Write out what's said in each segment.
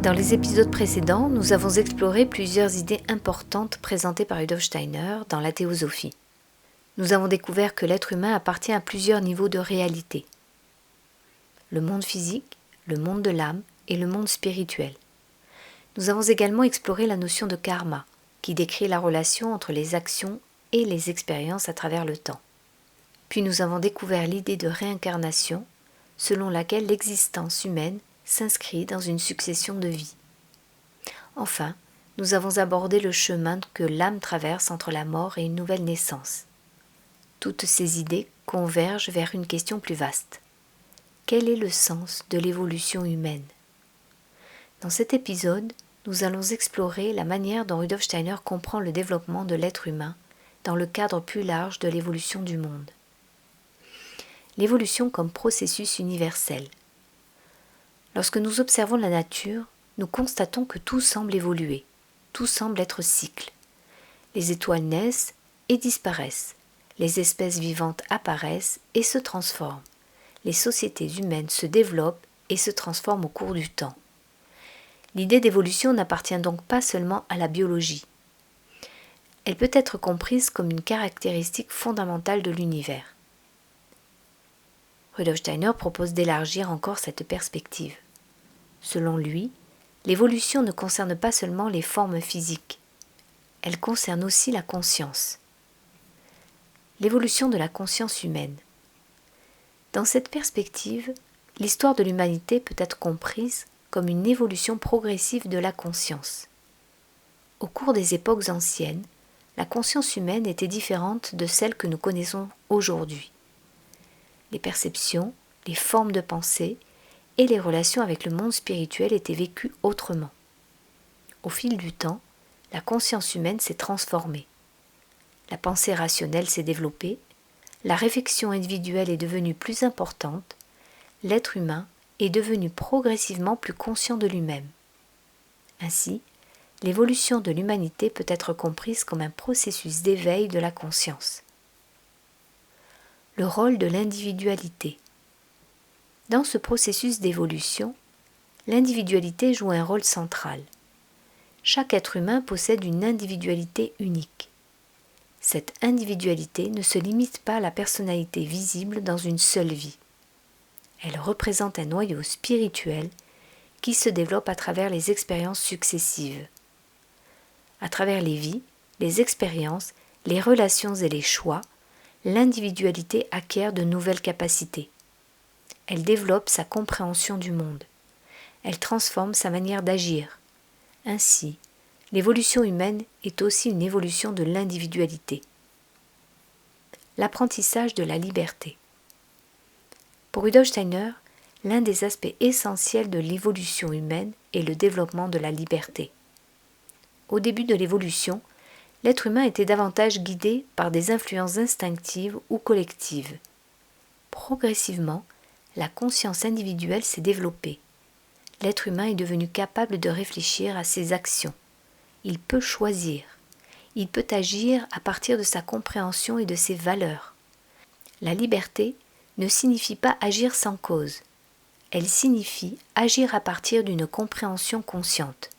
Dans les épisodes précédents, nous avons exploré plusieurs idées importantes présentées par Rudolf Steiner dans la théosophie. Nous avons découvert que l'être humain appartient à plusieurs niveaux de réalité. Le monde physique, le monde de l'âme et le monde spirituel. Nous avons également exploré la notion de karma, qui décrit la relation entre les actions et les expériences à travers le temps. Puis nous avons découvert l'idée de réincarnation, selon laquelle l'existence humaine s'inscrit dans une succession de vies. Enfin, nous avons abordé le chemin que l'âme traverse entre la mort et une nouvelle naissance. Toutes ces idées convergent vers une question plus vaste. Quel est le sens de l'évolution humaine ? Dans cet épisode, nous allons explorer la manière dont Rudolf Steiner comprend le développement de l'être humain dans le cadre plus large de l'évolution du monde. L'évolution comme processus universel. Lorsque nous observons la nature, nous constatons que tout semble évoluer, tout semble être cycle. Les étoiles naissent et disparaissent, les espèces vivantes apparaissent et se transforment, les sociétés humaines se développent et se transforment au cours du temps. L'idée d'évolution n'appartient donc pas seulement à la biologie. Elle peut être comprise comme une caractéristique fondamentale de l'univers. Rudolf Steiner propose d'élargir encore cette perspective. Selon lui, l'évolution ne concerne pas seulement les formes physiques, elle concerne aussi la conscience. L'évolution de la conscience humaine. Dans cette perspective, l'histoire de l'humanité peut être comprise comme une évolution progressive de la conscience. Au cours des époques anciennes, la conscience humaine était différente de celle que nous connaissons aujourd'hui. Les perceptions, les formes de pensée et les relations avec le monde spirituel étaient vécues autrement. Au fil du temps, la conscience humaine s'est transformée. La pensée rationnelle s'est développée, la réflexion individuelle est devenue plus importante, l'être humain est devenu progressivement plus conscient de lui-même. Ainsi, l'évolution de l'humanité peut être comprise comme un processus d'éveil de la conscience. Le rôle de l'individualité. Dans ce processus d'évolution, l'individualité joue un rôle central. Chaque être humain possède une individualité unique. Cette individualité ne se limite pas à la personnalité visible dans une seule vie. Elle représente un noyau spirituel qui se développe à travers les expériences successives. À travers les vies, les expériences, les relations et les choix, l'individualité acquiert de nouvelles capacités. Elle développe sa compréhension du monde. Elle transforme sa manière d'agir. Ainsi, l'évolution humaine est aussi une évolution de l'individualité. L'apprentissage de la liberté. Pour Rudolf Steiner, l'un des aspects essentiels de l'évolution humaine est le développement de la liberté. Au début de l'évolution, l'être humain était davantage guidé par des influences instinctives ou collectives. Progressivement, la conscience individuelle s'est développée. L'être humain est devenu capable de réfléchir à ses actions. Il peut choisir. Il peut agir à partir de sa compréhension et de ses valeurs. La liberté ne signifie pas agir sans cause. Elle signifie agir à partir d'une compréhension consciente.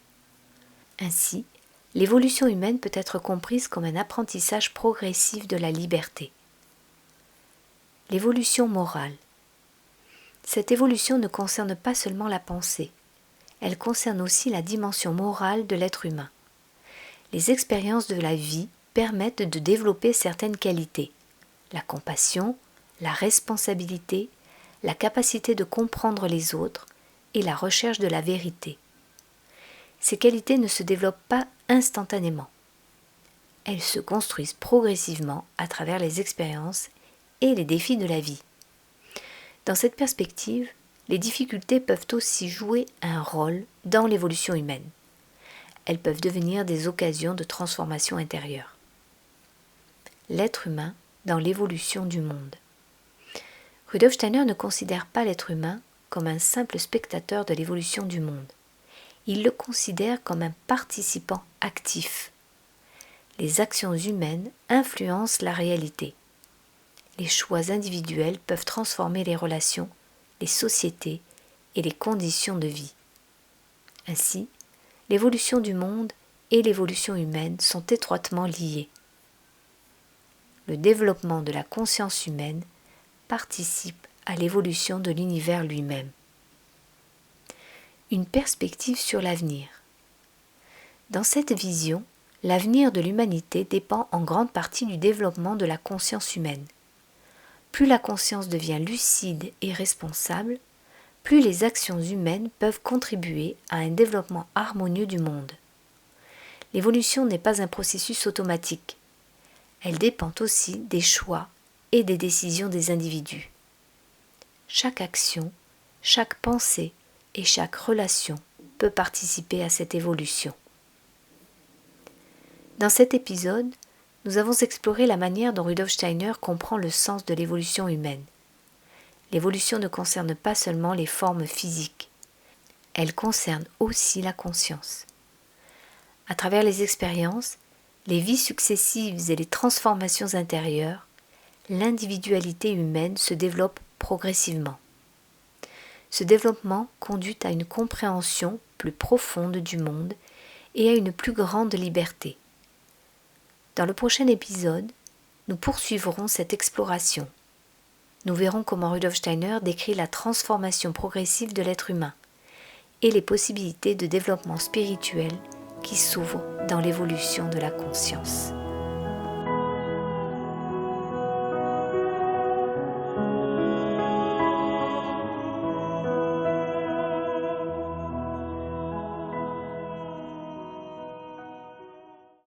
Ainsi, l'évolution humaine peut être comprise comme un apprentissage progressif de la liberté. L'évolution morale. Cette évolution ne concerne pas seulement la pensée, elle concerne aussi la dimension morale de l'être humain. Les expériences de la vie permettent de développer certaines qualités, la compassion, la responsabilité, la capacité de comprendre les autres et la recherche de la vérité. Ces qualités ne se développent pas instantanément. Elles se construisent progressivement à travers les expériences et les défis de la vie. Dans cette perspective, les difficultés peuvent aussi jouer un rôle dans l'évolution humaine. Elles peuvent devenir des occasions de transformation intérieure. L'être humain dans l'évolution du monde. Rudolf Steiner ne considère pas l'être humain comme un simple spectateur de l'évolution du monde. Il le considère comme un participant actif. Les actions humaines influencent la réalité. Les choix individuels peuvent transformer les relations, les sociétés et les conditions de vie. Ainsi, l'évolution du monde et l'évolution humaine sont étroitement liées. Le développement de la conscience humaine participe à l'évolution de l'univers lui-même. Une perspective sur l'avenir. Dans cette vision, l'avenir de l'humanité dépend en grande partie du développement de la conscience humaine. Plus la conscience devient lucide et responsable, plus les actions humaines peuvent contribuer à un développement harmonieux du monde. L'évolution n'est pas un processus automatique. Elle dépend aussi des choix et des décisions des individus. Chaque action, chaque pensée et chaque relation peut participer à cette évolution. Dans cet épisode, nous avons exploré la manière dont Rudolf Steiner comprend le sens de l'évolution humaine. L'évolution ne concerne pas seulement les formes physiques, elle concerne aussi la conscience. À travers les expériences, les vies successives et les transformations intérieures, l'individualité humaine se développe progressivement. Ce développement conduit à une compréhension plus profonde du monde et à une plus grande liberté. Dans le prochain épisode, nous poursuivrons cette exploration. Nous verrons comment Rudolf Steiner décrit la transformation progressive de l'être humain et les possibilités de développement spirituel qui s'ouvrent dans l'évolution de la conscience.